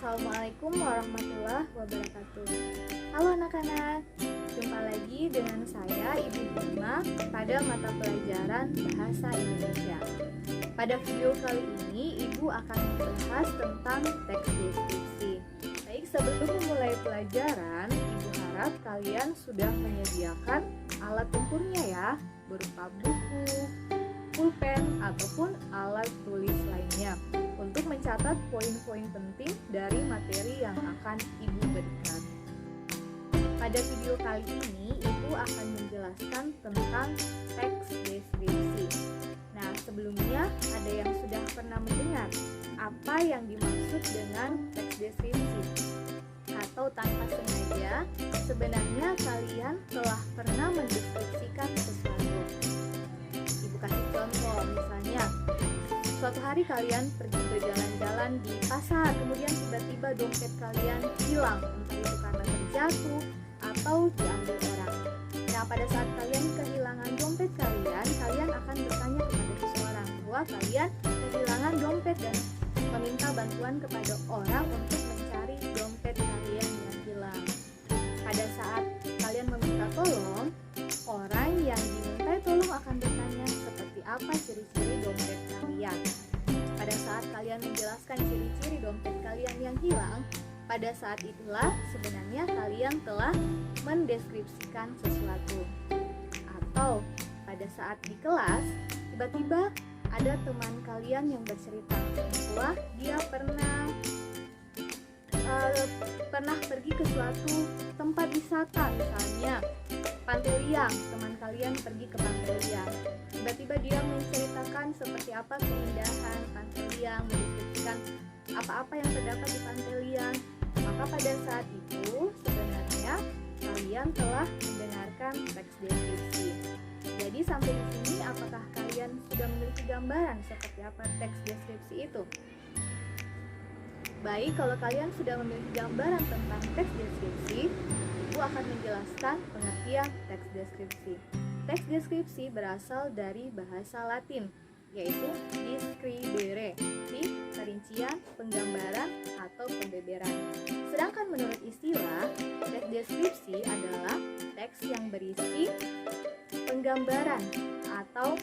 Assalamualaikum warahmatullahi wabarakatuh. Halo anak-anak, jumpa lagi dengan saya Ibu Bima pada mata pelajaran Bahasa Indonesia. Pada video kali ini Ibu akan membahas tentang teks deskripsi. Baik, sebelum memulai pelajaran, Ibu harap kalian sudah menyediakan alat tempurnya ya, berupa buku, pulpen, ataupun alat tulis lainnya untuk mencatat poin-poin penting dari materi yang akan Ibu berikan. Pada video kali ini, Ibu akan menjelaskan tentang teks deskripsi. Nah, sebelumnya ada yang sudah pernah mendengar apa yang dimaksud dengan teks deskripsi? Atau tanpa sengaja, sebenarnya kalian telah pernah mendeskripsikan sesuatu. Ibu kasih contoh, misalnya suatu hari kalian pergi berjalan-jalan di pasar, kemudian tiba-tiba dompet kalian hilang, entah itu karena terjatuh atau diambil orang. Nah, pada saat kalian kehilangan dompet kalian akan bertanya kepada seseorang bahwa kalian kehilangan dompet dan meminta bantuan kepada orang untuk mencari dompet kalian yang hilang. Pada saat kalian meminta tolong, orang yang diminta tolong akan bertanya seperti apa ciri-ciri dompet kalian. Pada saat kalian menjelaskan ciri-ciri dompet kalian yang hilang, pada saat itulah sebenarnya kalian telah mendeskripsikan sesuatu. Atau pada saat di kelas, tiba-tiba ada teman kalian yang bercerita bahwa dia pernah pergi ke suatu tempat wisata, misalnya Pantai Liang. Teman kalian pergi ke Pantai Liang, tiba-tiba dia menceritakan seperti apa keindahan Pantai Liang, mendeskripsikan apa-apa yang terdapat di Pantai Liang. Maka pada saat itu sebenarnya kalian telah mendengarkan teks deskripsi. Jadi sampai di sini apakah kalian sudah memiliki gambaran seperti apa teks deskripsi itu? Baik, kalau kalian sudah memiliki gambaran tentang teks deskripsi, Ibu akan menjelaskan pengertian teks deskripsi. Teks deskripsi berasal dari bahasa Latin, yaitu describere, perincian, penggambaran, atau pembeberan. Sedangkan menurut istilah, teks deskripsi adalah teks yang berisi penggambaran atau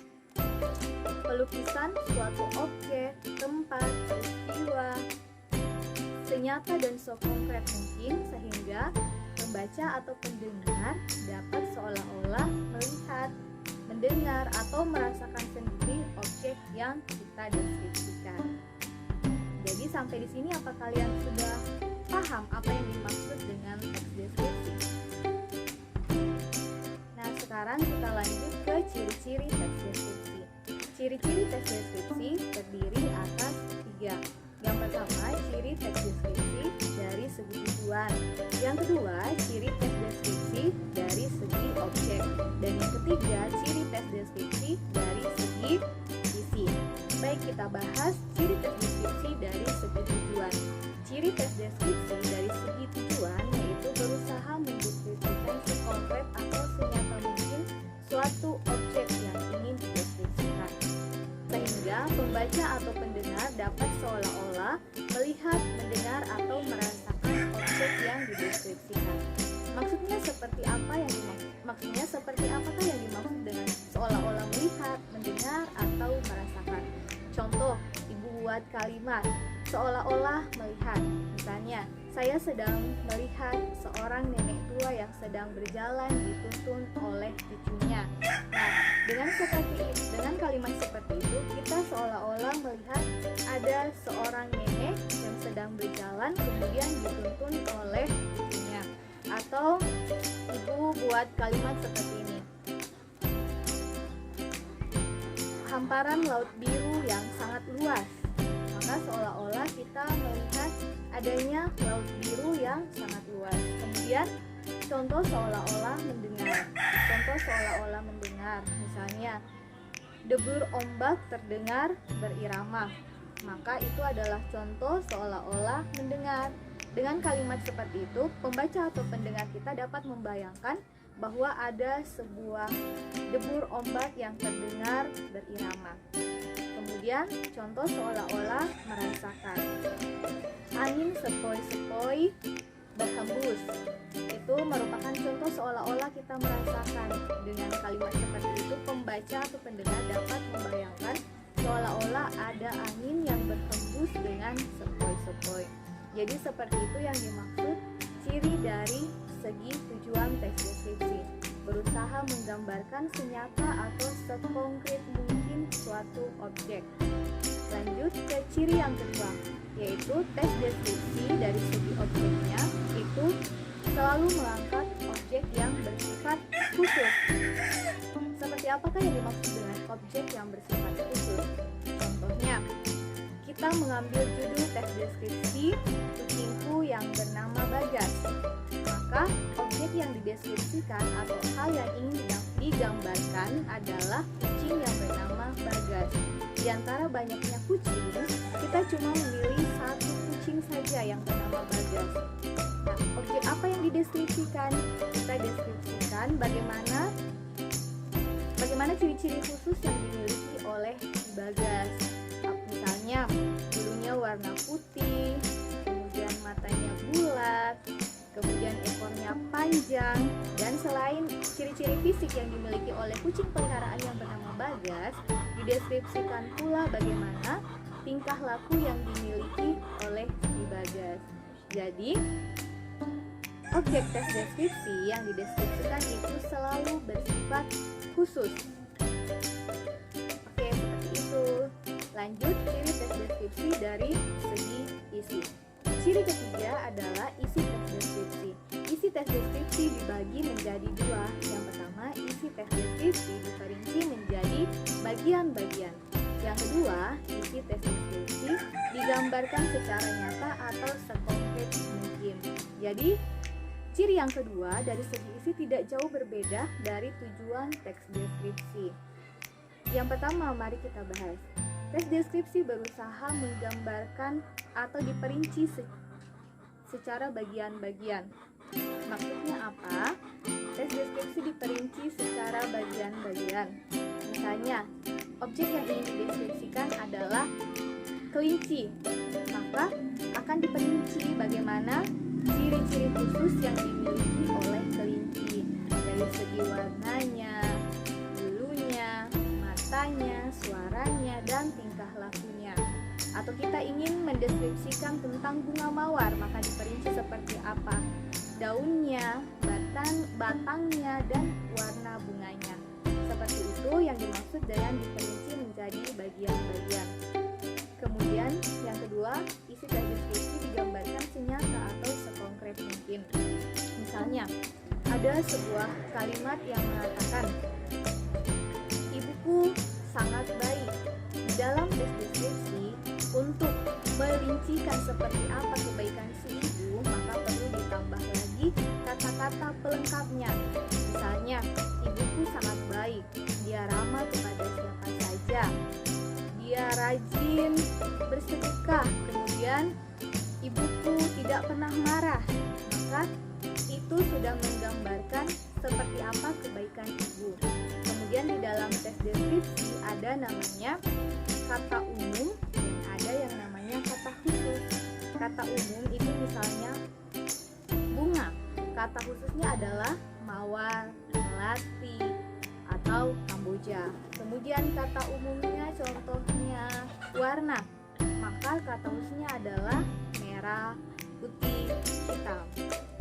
pelukisan suatu objek, tempat, peristiwa, senyata dan sekonkret mungkin sehingga pembaca atau pendengar dapat seolah-olah melihat, mendengar, atau merasakan sendiri objek yang kita deskripsikan. Jadi sampai di sini apa kalian sudah paham apa yang dimaksud dengan teks deskripsi? Nah, sekarang kita lanjut ke ciri-ciri teks deskripsi. Ciri-ciri teks deskripsi terdiri atas 3. Yang pertama, ciri teks deskripsi dari segi tujuan. Yang kedua, ciri teks deskripsi dari segi objek. Dan yang ketiga, ciri teks deskripsi dari segi isi. Baik, kita bahas ciri teks deskripsi dari segi tujuan. Ciri teks deskripsi dari segi tujuan yaitu berusaha mendeskripsikan sekonkret atau senyata mungkin suatu objek yang ingin dideskripsikan, sehingga pembaca atau pendengar dapat seolah-olah melihat, mendengar, atau merasakan objek yang dideskripsikan. Maksudnya seperti apa yang dimaksud? Maksudnya seperti apakah yang dimaksud dengan seolah-olah melihat, mendengar, atau merasakan? Contoh, Ibu buat kalimat seolah-olah melihat. Misalnya, saya sedang melihat seorang nenek tua yang sedang berjalan dituntun oleh cucunya. Nah, dengan kalimat seperti itu, kita seolah-olah melihat ada seorang nenek yang sedang berjalan kemudian dituntun oleh cucunya. Atau Ibu buat kalimat seperti ini. Hamparan laut biru yang sangat luas. Maka seolah-olah kita melihat adanya laut biru yang sangat luas. Kemudian contoh seolah-olah mendengar. Misalnya, debur ombak terdengar berirama. Maka itu adalah contoh seolah-olah mendengar. Dengan kalimat seperti itu, pembaca atau pendengar kita dapat membayangkan bahwa ada sebuah debur ombak yang terdengar berirama. Kemudian contoh seolah-olah merasakan angin sepoi mulai berhembus. Itu merupakan contoh seolah-olah kita merasakan. Dengan kalimat seperti itu, pembaca atau pendengar dapat membayangkan seolah-olah ada angin yang berhembus dengan sepoi-sepoi. Jadi seperti itu yang dimaksud ciri dari segi tujuan teks deskripsi. Berusaha menggambarkan senyata atau sekonkret mungkin suatu objek. Lanjut ke ciri yang kedua, yaitu teks deskripsi dari segi objeknya itu selalu mengangkat objek yang bersifat khusus. Seperti apakah yang dimaksud dengan objek yang bersifat khusus? Contohnya, kita mengambil judul teks deskripsi kucingku yang bernama Bagas. Maka objek yang dideskripsikan atau hal yang ingin digambarkan adalah kucing yang bernama Bagas. Di antara banyaknya kucing, kita cuma memilih satu kucing saja yang bernama Bagas. Nah, objek apa yang dideskripsikan? Kita deskripsikan bagaimana ciri-ciri khusus yang dimiliki oleh si Bagas. Misalnya, bulunya warna putih, kemudian matanya bulat, kemudian ekornya panjang, dan selain ciri-ciri fisik yang dimiliki oleh kucing peliharaan yang bernama Bagas, dideskripsikan pula bagaimana tingkah laku yang dimiliki oleh si Bagas. Jadi, objek teks deskripsi yang dideskripsikan itu selalu bersifat khusus. Oke, seperti itu. Lanjut, ciri teks deskripsi dari segi isi. Ciri ketiga adalah isi teks deskripsi. Isi teks deskripsi dibagi menjadi dua. Yang pertama, isi teks deskripsi diperinci menjadi bagian-bagian. Yang kedua, isi teks deskripsi digambarkan secara nyata atau sekonkret mungkin. Jadi, ciri yang kedua dari segi isi tidak jauh berbeda dari tujuan teks deskripsi. Yang pertama, mari kita bahas. Teks deskripsi berusaha menggambarkan atau diperinci secara bagian-bagian. Maksudnya apa? Teks deskripsi diperinci secara bagian-bagian. Misalnya, objek yang ingin dideskripsikan adalah kelinci. Maka akan diperinci bagaimana ciri-ciri khusus yang dimiliki oleh kelinci. Dari segi warnanya, bulunya, matanya, suaranya, dan tingkah lakunya. Atau kita ingin mendeskripsikan tentang bunga mawar, maka diperinci seperti apa daunnya, batangnya, dan warna bunganya. Seperti itu yang dimaksud dengan diperinci menjadi bagian-bagian. Kemudian yang kedua, isi teks deskripsi digambarkan senyata atau sekonkret mungkin. Misalnya, ada sebuah kalimat yang mengatakan, ibuku sangat baik. Di dalam teks deskripsi, untuk merincikan seperti apa kebaikan si ibu, maka perlu ditambah lagi kata-kata pelengkapnya. Misalnya, ibuku sangat baik, dia ramah kepada siapa saja, dia rajin bersedekah, kemudian ibuku tidak pernah marah. Maka itu sudah menggambarkan seperti apa kebaikan ibu. Kemudian di dalam teks deskripsi ada namanya kata umum dan ada yang namanya kata khusus. Kata umum itu misalnya bunga. Kata khususnya adalah mawar, melati, atau kamboja. Kemudian kata umumnya contohnya warna. Maka kata khususnya adalah merah, putih, hitam.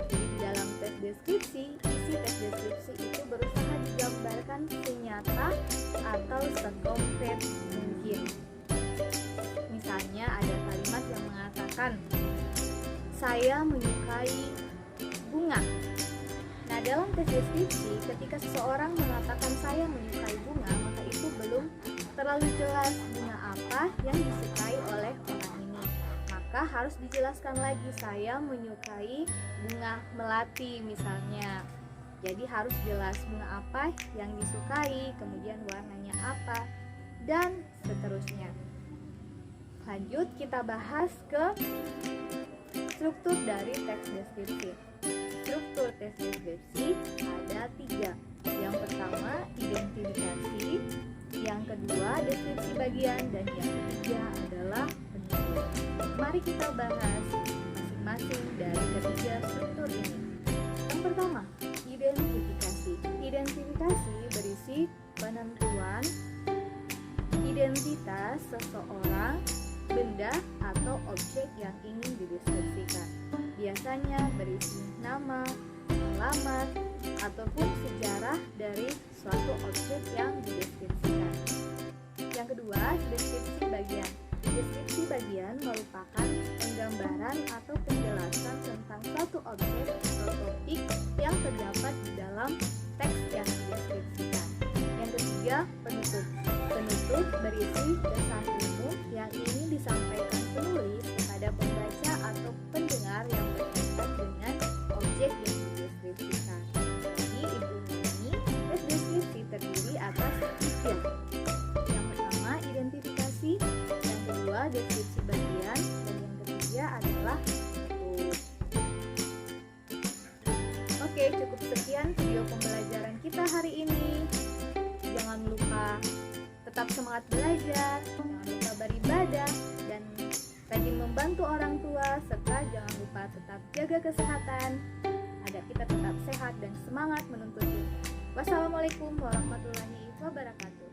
Jadi di dalam teks deskripsi, isi teks deskripsi itu berusaha digambarkan senyata atau sekonkret mungkin. Misalnya ada kalimat yang mengatakan, saya menyukai bunga. Nah, dalam teks deskripsi, ketika seseorang mengatakan saya menyukai bunga, maka itu belum terlalu jelas bunga apa yang disukai oleh orang ini. Maka harus dijelaskan lagi, saya menyukai bunga melati misalnya. Jadi harus jelas bunga apa yang disukai, kemudian warnanya apa, dan seterusnya. Lanjut kita bahas ke struktur dari teks deskripsi. Struktur teks deskripsi ada 3. Yang pertama, identifikasi. Yang kedua, deskripsi bagian. Dan yang ketiga adalah penutup. Mari kita bahas masing-masing dari ketiga struktur ini. Yang pertama, identifikasi. Identifikasi berisi penentuan identitas seseorang, benda, atau objek yang ingin dideskripsikan. Biasanya berisi nama, alamat, ataupun sejarah dari suatu objek yang dideskripsikan. Yang kedua, deskripsi bagian. Deskripsi bagian merupakan penggambaran atau penjelasan tentang suatu objek atau topik yang terdapat di dalam teks yang dideskripsikan. Yang ketiga, penutup. Penutup berisi dasar ilmu yang ingin disampaikan penulis kepada pembaca atau pendengar yang berkaitan dengan objek yang dideskripsikan. Jadi, Ibu Nani, tes deskripsi terdiri atas 3. Yang pertama, identifikasi. Yang kedua, deskripsi bagian. Dan yang ketiga adalah penutup. Oke, cukup sekian video pembelajaran kita hari ini. Jangan lupa tetap semangat belajar, jangan lupa beribadah, dan rajin membantu orang tua, serta jangan lupa tetap jaga kesehatan agar kita tetap sehat dan semangat menuntut ilmu. Wassalamualaikum warahmatullahi wabarakatuh.